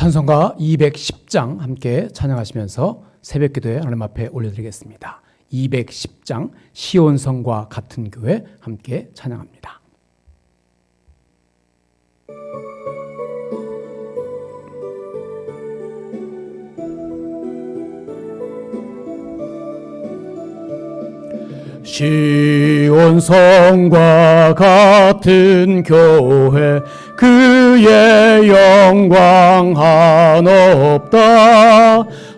찬송가 210장 함께 찬양하시면서 새벽기도에 하나님 앞에 올려드리겠습니다. 210장 시온성과 같은 교회 함께 찬양합니다. 시온성과 같은 교회 그의 영광 한없다.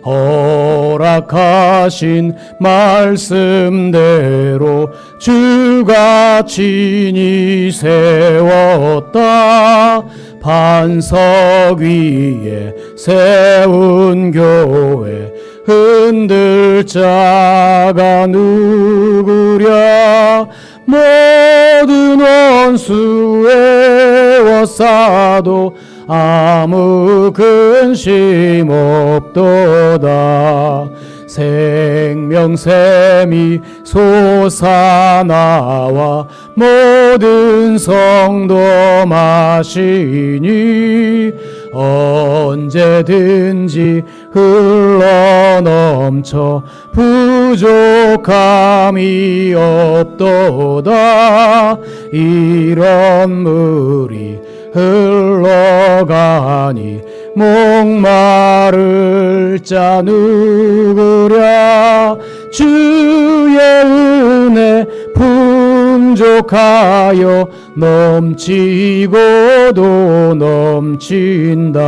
허락하신 말씀대로 주가 친히 세웠다. 반석 위에 세운 교회 흔들 자가 누구랴. 모든 원수 에워싸도 아무 근심 없도다. 생명샘이 솟아나와 모든 성도 마시니 언제든지 흘러넘쳐 부족함이 없도다. 이런 물이 흘러가니 목마를 자 누구랴. 주의 은혜 풍족하여 넘치고도 넘친다.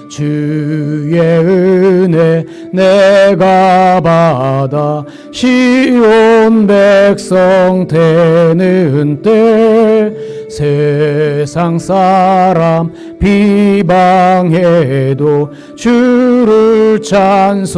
주의 은혜 내가 받아 시온 백성 되는 때 세상 사람 비방해도 주를 찬송하리라.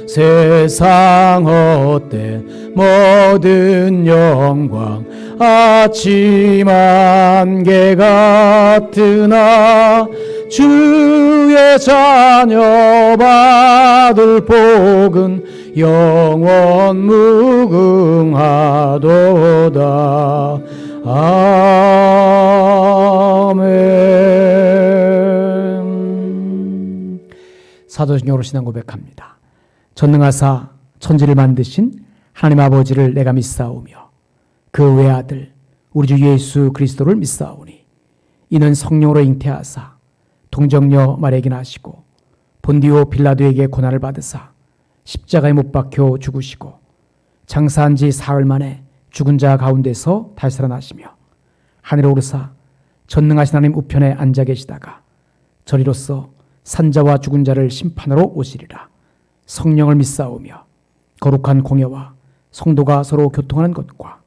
세상 헛된 모든 영광 아침 안개 같으나 주의 자녀 받을 복은 영원 무궁하도다. 아멘. 사도신경으로 신앙 고백합니다. 전능하사 천지를 만드신 하나님 아버지를 내가 믿사오며 그 외아들 우리 주 예수 그리스도를 믿사오니 이는 성령으로 잉태하사 동정녀 마리아에게 나시고 본디오 빌라도에게 고난을 받으사 십자가에 못 박혀 죽으시고 장사한 지 사흘 만에 죽은 자 가운데서 다시 살아나시며 하늘에 오르사 전능하신 하나님 우편에 앉아 계시다가 저리로서 산자와 죽은 자를 심판하러 오시리라. 성령을 믿사오며 거룩한 공예와 성도가 서로 교통하는 것과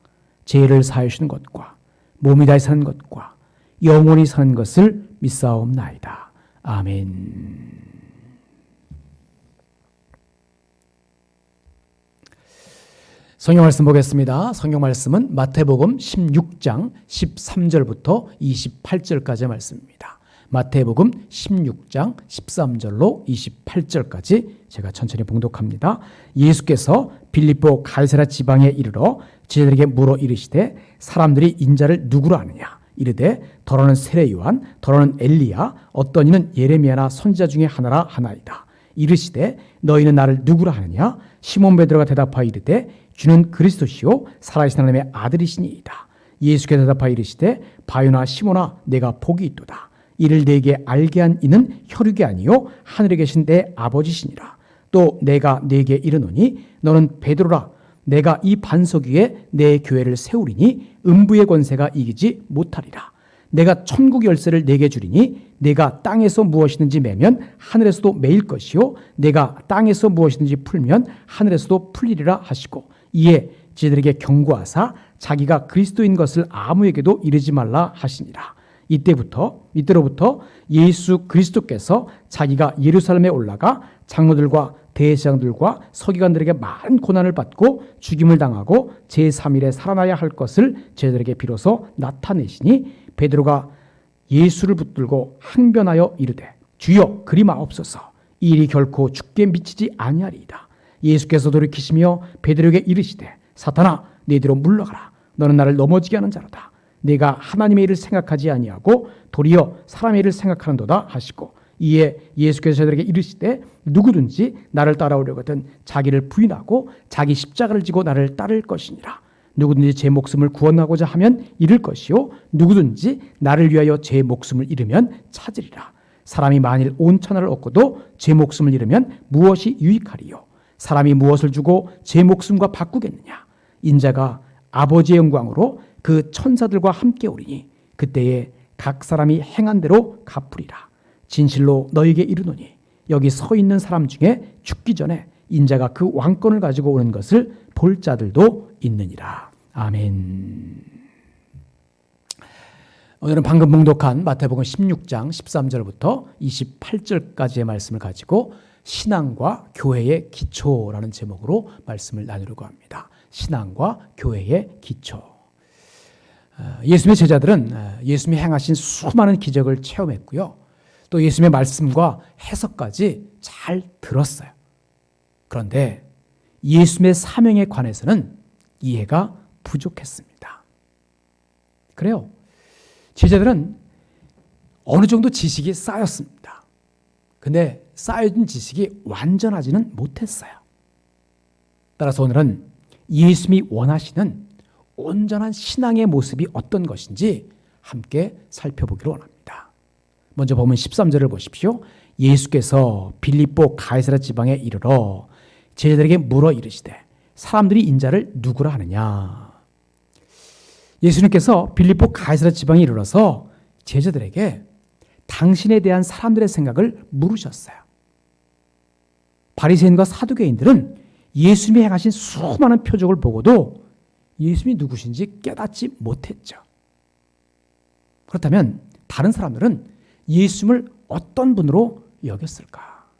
죄를 사하여 주시는 것과 몸이 다시 사는 것과 영원히 사는 것을 믿사옵나이다. 아멘. 성경 말씀 보겠습니다. 성경 말씀은 마태복음 16장 13절부터 28절까지의 말씀입니다. 마태복음 16장 13절로 28절까지 제가 천천히 봉독합니다. 예수께서 빌립보 가이사랴 지방에 이르러 제자들에게 물어 이르시되 사람들이 인자를 누구로 아느냐. 이르되 더러는 세례 요한, 더러는 엘리야, 어떤 이는 예레미야나 선지자 중에 하나라 하나이다. 이르시되 너희는 나를 누구라 하느냐. 시몬 베드로가 대답하여 이르되 주는 그리스도시요 살아계신 하나님의 아들이시니이다. 예수께서 대답하여 이르시되 바요나 시몬아 내가 복이 있도다. 이를 내게 알게 한 이는 혈육이 아니요 하늘에 계신 내 아버지시니라. 또 내가 네게 이르노니 너는 베드로라. 내가 이 반석 위에 내 교회를 세우리니 음부의 권세가 이기지 못하리라. 내가 천국 열쇠를 네게 주리니 내가 땅에서 무엇이든지 매면 하늘에서도 매일 것이요 내가 땅에서 무엇이든지 풀면 하늘에서도 풀리리라 하시고 이에 제자들에게 경고하사 자기가 그리스도인 것을 아무에게도 이르지 말라 하시니라. 이때로부터 예수 그리스도께서 자기가 예루살렘에 올라가 장로들과 대제사장들과 서기관들에게 많은 고난을 받고 죽임을 당하고 제3일에 살아나야 할 것을 제자들에게 비로소 나타내시니 베드로가 예수를 붙들고 항변하여 이르되 주여 그리 마옵소서. 이 일이 결코 죽게 미치지 아니하리이다. 예수께서 돌이키시며 베드로에게 이르시되 사탄아 내 뒤로 물러가라. 너는 나를 넘어지게 하는 자로다. 내가 하나님의 일을 생각하지 아니하고 도리어 사람의 일을 생각하는도다 하시고, 이에 예수께서 저들에게 이르시되 누구든지 나를 따라오려거든 자기를 부인하고 자기 십자가를 지고 나를 따를 것이니라. 누구든지 제 목숨을 구원하고자 하면 잃을 것이요 누구든지 나를 위하여 제 목숨을 잃으면 찾으리라. 사람이 만일 온 천하를 얻고도 제 목숨을 잃으면 무엇이 유익하리요? 사람이 무엇을 주고 제 목숨과 바꾸겠느냐? 인자가 아버지의 영광으로 그 천사들과 함께 오리니 그때에 각 사람이 행한 대로 갚으리라. 진실로 너에게 이르노니 여기 서 있는 사람 중에 죽기 전에 인자가 그 왕권을 가지고 오는 것을 볼 자들도 있느니라. 아멘. 오늘은 방금 봉독한 마태복음 16장 13절부터 28절까지의 말씀을 가지고 신앙과 교회의 기초라는 제목으로 말씀을 나누려고 합니다. 신앙과 교회의 기초. 예수님의 제자들은 예수님이 행하신 수많은 기적을 체험했고요. 또 예수님의 말씀과 해석까지 잘 들었어요. 그런데 예수님의 사명에 관해서는 이해가 부족했습니다. 그래요. 제자들은 어느 정도 지식이 쌓였습니다. 근데 쌓여진 지식이 완전하지는 못했어요. 따라서 오늘은 예수님이 원하시는 온전한 신앙의 모습이 어떤 것인지 함께 살펴보기로 원합니다. 먼저 보면 13절을 보십시오. 예수께서 빌립보 가이사랴 지방에 이르러 제자들에게 물어 이르시되 사람들이 인자를 누구라 하느냐. 예수님께서 빌립보 가이사랴 지방에 이르러서 제자들에게 당신에 대한 사람들의 생각을 물으셨어요. 바리새인과 사두개인들은 예수님이 행하신 수많은 표적을 보고도 예수님이 누구신지 깨닫지 못했죠. 그렇다면 다른 사람들은 예수님을 어떤 분으로 여겼을까?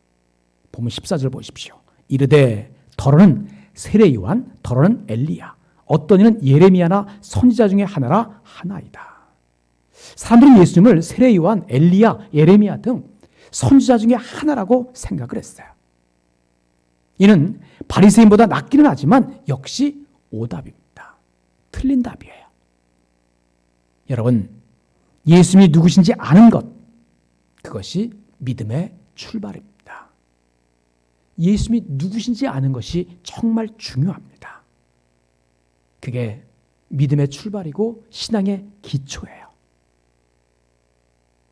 보면 14절 보십시오. 이르되 더러는 세례 요한, 더러는 엘리야, 어떤 이는 예레미야나 선지자 중에 하나라 하나이다. 사람들은 예수님을 세례 요한, 엘리야, 예레미야 등 선지자 중에 하나라고 생각을 했어요. 이는 바리새인보다 낫기는 하지만 역시 오답입니다. 틀린 답이에요. 여러분, 예수님이 누구신지 아는 것, 그것이 믿음의 출발입니다. 예수님이 누구신지 아는 것이 정말 중요합니다. 그게 믿음의 출발이고 신앙의 기초예요.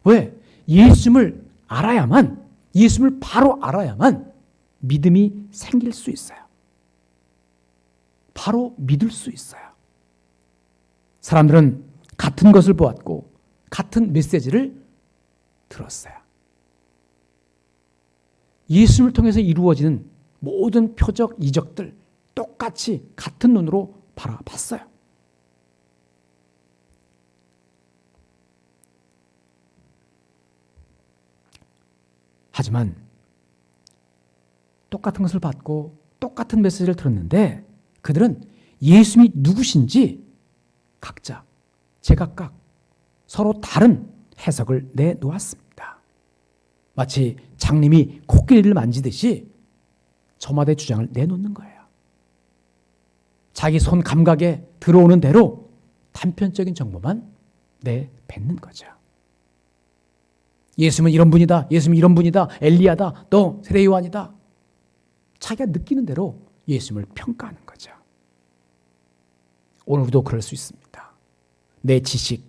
왜? 예수님을 알아야만, 예수님을 바로 알아야만 믿음이 생길 수 있어요. 바로 믿을 수 있어요. 사람들은 같은 것을 보았고 같은 메시지를 들었어요. 예수님을 통해서 이루어지는 모든 표적, 이적들 똑같이 같은 눈으로 바라봤어요. 하지만 똑같은 것을 받고 똑같은 메시지를 들었는데 그들은 예수님이 누구신지 각자 제각각 서로 다른 해석을 내놓았습니다. 마치 장님이 코끼리를 만지듯이 저마다의 주장을 내놓는 거예요. 자기 손 감각에 들어오는 대로 단편적인 정보만 내뱉는 거죠. 예수님은 이런 분이다, 예수님은 이런 분이다, 엘리야다, 너 세례 요한이다. 자기가 느끼는 대로 예수님을 평가하는 거죠. 오늘도 그럴 수 있습니다. 내 지식,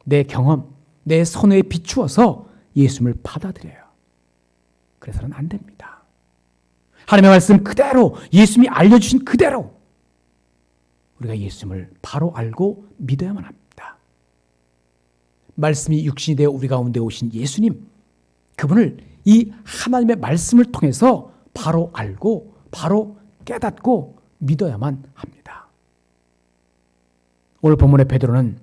내 경험, 내 선호에 비추어서 예수님을 받아들여요. 그래서는 안 됩니다. 하나님의 말씀 그대로, 예수님이 알려주신 그대로 우리가 예수님을 바로 알고 믿어야만 합니다. 말씀이 육신이 되어 우리 가운데 오신 예수님, 그분을 이 하나님의 말씀을 통해서 바로 알고 바로 깨닫고 믿어야만 합니다. 오늘 본문의 베드로는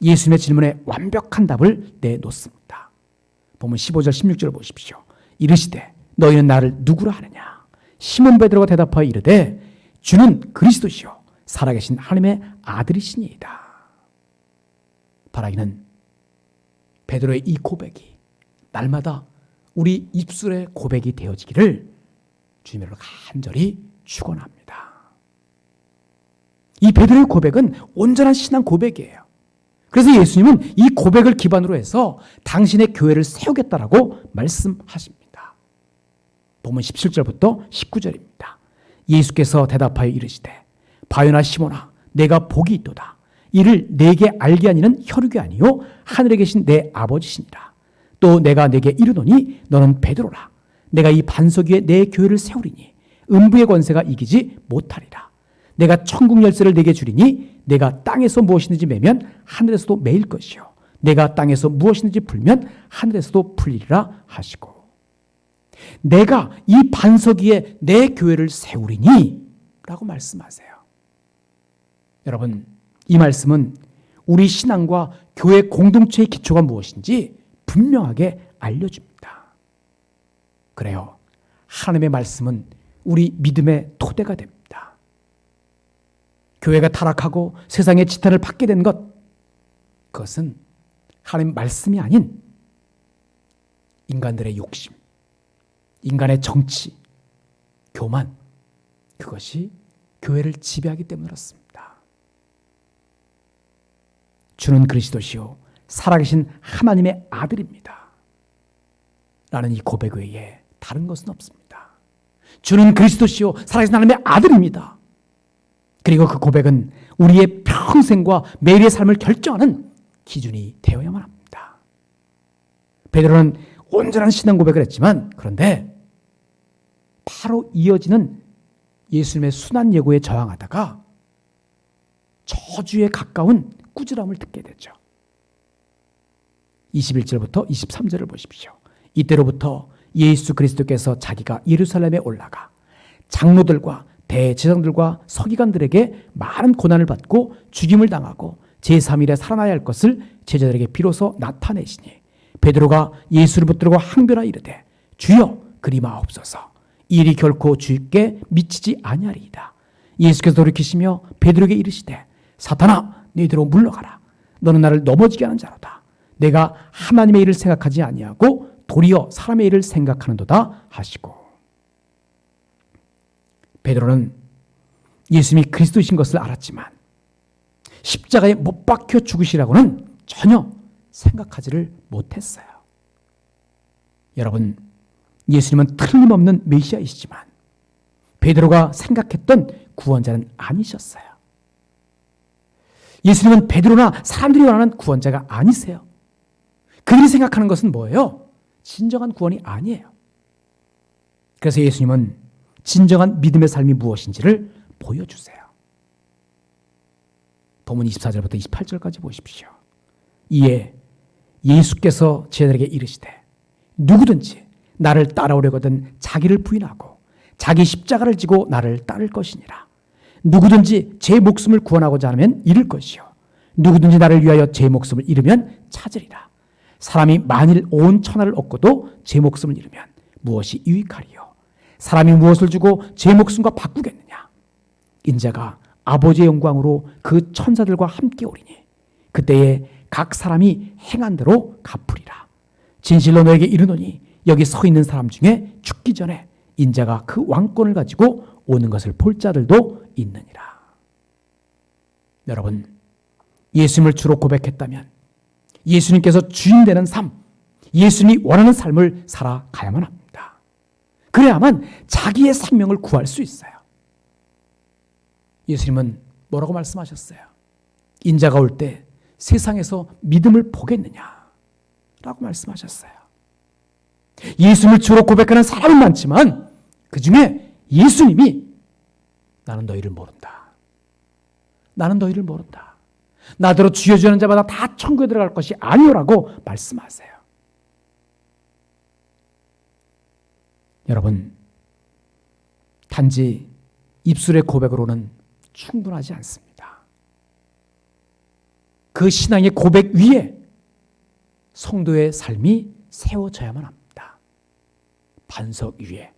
예수님의 질문에 완벽한 답을 내놓습니다. 본문 15절 16절을 보십시오. 이르시되 너희는 나를 누구라 하느냐. 시몬 베드로가 대답하여 이르되 주는 그리스도시요 살아계신 하나님의 아들이시니이다. 바라기는 베드로의 이 고백이 날마다 우리 입술의 고백이 되어지기를 주님으로 간절히 축원합니다. 이 베드로의 고백은 온전한 신앙 고백이에요. 그래서 예수님은 이 고백을 기반으로 해서 당신의 교회를 세우겠다라고 말씀하십니다. 본문 17절부터 19절입니다. 예수께서 대답하여 이르시되 바요나 시몬아 내가 복이 있도다. 이를 내게 알게 하니는 혈육이 아니요 하늘에 계신 내 아버지시니라. 또 내가 내게 이르노니 너는 베드로라. 내가 이 반석 위에 내 교회를 세우리니 음부의 권세가 이기지 못하리라. 내가 천국 열쇠를 내게 주리니 내가 땅에서 무엇이든지 매면 하늘에서도 매일 것이요 내가 땅에서 무엇이든지 풀면 하늘에서도 풀리리라 하시고, 내가 이 반석 위에 내 교회를 세우리니 라고 말씀하세요. 여러분, 이 말씀은 우리 신앙과 교회 공동체의 기초가 무엇인지 분명하게 알려줍니다. 그래요. 하나님의 말씀은 우리 믿음의 토대가 됩니다. 교회가 타락하고 세상의 지탄을 받게 된 것, 그것은 하나님 말씀이 아닌 인간들의 욕심, 인간의 정치, 교만, 그것이 교회를 지배하기 때문에 그렇습니다. 주는 그리스도시요 살아계신 하나님의 아들입니다. 라는 이 고백 외에 다른 것은 없습니다. 주는 그리스도시요 살아계신 하나님의 아들입니다. 그리고 그 고백은 우리의 평생과 매일의 삶을 결정하는 기준이 되어야만 합니다. 베드로는 온전한 신앙 고백을 했지만, 그런데 바로 이어지는 예수님의 순환 예고에 저항하다가 저주에 가까운 꾸지람을 듣게 되죠. 21절부터 23절을 보십시오. 이때로부터 예수 그리스도께서 자기가 예루살렘에 올라가 장로들과 대제사장들과 서기관들에게 많은 고난을 받고 죽임을 당하고 제3일에 살아나야 할 것을 제자들에게 비로소 나타내시니, 베드로가 예수를 붙들고 항변하 이르되 주여 그리 마옵소서. 이 일이 결코 주께 미치지 아니하리이다. 예수께서 돌이키시며 베드로에게 이르시되 사탄아 너희들로 물러가라. 너는 나를 넘어지게 하는 자로다. 내가 하나님의 일을 생각하지 아니하고 도리어 사람의 일을 생각하는도다 하시고, 베드로는 예수님이 그리스도이신 것을 알았지만 십자가에 못 박혀 죽으시라고는 전혀 생각하지를 못했어요. 여러분, 예수님은 틀림없는 메시아이시지만 베드로가 생각했던 구원자는 아니셨어요. 예수님은 베드로나 사람들이 원하는 구원자가 아니세요. 그들이 생각하는 것은 뭐예요? 진정한 구원이 아니에요. 그래서 예수님은 진정한 믿음의 삶이 무엇인지를 보여주세요. 본문 24절부터 28절까지 보십시오. 이에 예수께서 제자들에게 이르시되 누구든지 나를 따라오려거든 자기를 부인하고 자기 십자가를 지고 나를 따를 것이니라. 누구든지 제 목숨을 구원하고자 하면 잃을 것이요 누구든지 나를 위하여 제 목숨을 잃으면 찾으리라. 사람이 만일 온 천하를 얻고도 제 목숨을 잃으면 무엇이 유익하리요? 사람이 무엇을 주고 제 목숨과 바꾸겠느냐? 인자가 아버지의 영광으로 그 천사들과 함께 오리니 그때에 각 사람이 행한 대로 갚으리라. 진실로 너에게 이르노니 여기 서 있는 사람 중에 죽기 전에 인자가 그 왕권을 가지고 오는 것을 볼 자들도 있느니라. 여러분, 예수님을 주로 고백했다면 예수님께서 주인 되는 삶, 예수님이 원하는 삶을 살아가야만 합니다. 그래야만 자기의 생명을 구할 수 있어요. 예수님은 뭐라고 말씀하셨어요? 인자가 올 때 세상에서 믿음을 보겠느냐? 라고 말씀하셨어요. 예수님을 주로 고백하는 사람은 많지만 그 중에 예수님이 나는 너희를 모른다. 나는 너희를 모른다. 나더러 주여 주여 하는 자마다 다 천국에 들어갈 것이 아니오라고 말씀하세요. 여러분, 단지 입술의 고백으로는 충분하지 않습니다. 그 신앙의 고백 위에 성도의 삶이 세워져야만 합니다. 반석 위에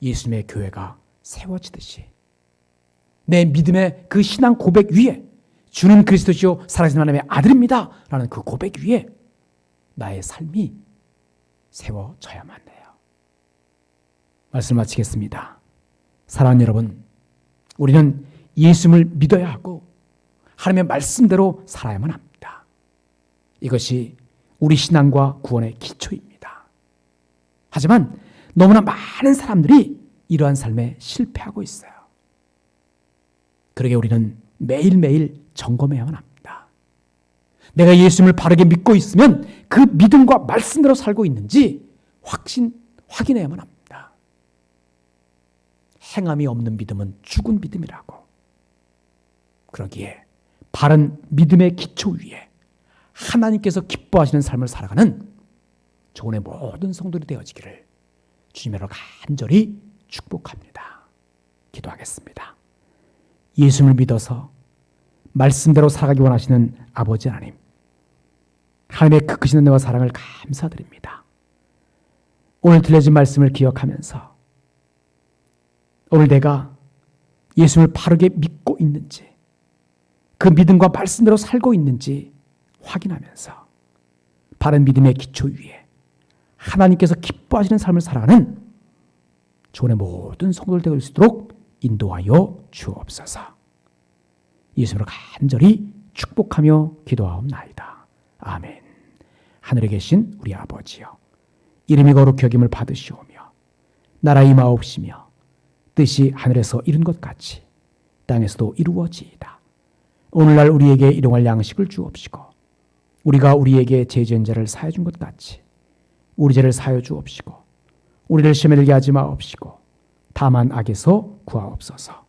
예수님의 교회가 세워지듯이 내 믿음의 그 신앙 고백 위에 주는 그리스도시요 살아계신 하나님의 아들입니다 라는 그 고백 위에 나의 삶이 세워져야만 해요. 말씀 마치겠습니다. 사랑하는 여러분, 우리는 예수님을 믿어야 하고 하나님의 말씀대로 살아야만 합니다. 이것이 우리 신앙과 구원의 기초입니다. 하지만 너무나 많은 사람들이 이러한 삶에 실패하고 있어요. 그러게 우리는 매일매일 점검해야만 합니다. 내가 예수님을 바르게 믿고 있으면 그 믿음과 말씀대로 살고 있는지 확인해야만 합니다. 행함이 없는 믿음은 죽은 믿음이라고. 그러기에 바른 믿음의 기초 위에 하나님께서 기뻐하시는 삶을 살아가는 조은의 모든 성도들이 되어지기를 주님으로 간절히 축복합니다. 기도하겠습니다. 예수님을 믿어서 말씀대로 살아가기 원하시는 아버지 하나님, 하나님의 그 크신 은혜와 사랑을 감사드립니다. 오늘 들려진 말씀을 기억하면서 오늘 내가 예수님을 바르게 믿고 있는지, 그 믿음과 말씀대로 살고 있는지 확인하면서 바른 믿음의 기초 위에 하나님께서 기뻐하시는 삶을 살아가는 조은의 모든 성도들 되어 있도록 인도하여 주옵소서. 예수님으로 간절히 축복하며 기도하옵나이다. 아멘. 하늘에 계신 우리 아버지여, 이름이 거룩히 여김을 받으시오며 나라 임하옵시며 뜻이 하늘에서 이룬 것 같이 땅에서도 이루어지이다. 오늘날 우리에게 일용할 양식을 주옵시고 우리가 우리에게 죄지은 자를 사하여 준 것 같이 우리 죄를 사하여 주옵시고 우리를 시험에 들게 하지 마옵시고 다만 악에서 구하옵소서.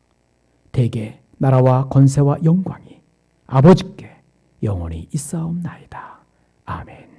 대개 나라와 권세와 영광이 아버지께 영원히 있사옵나이다. 아멘.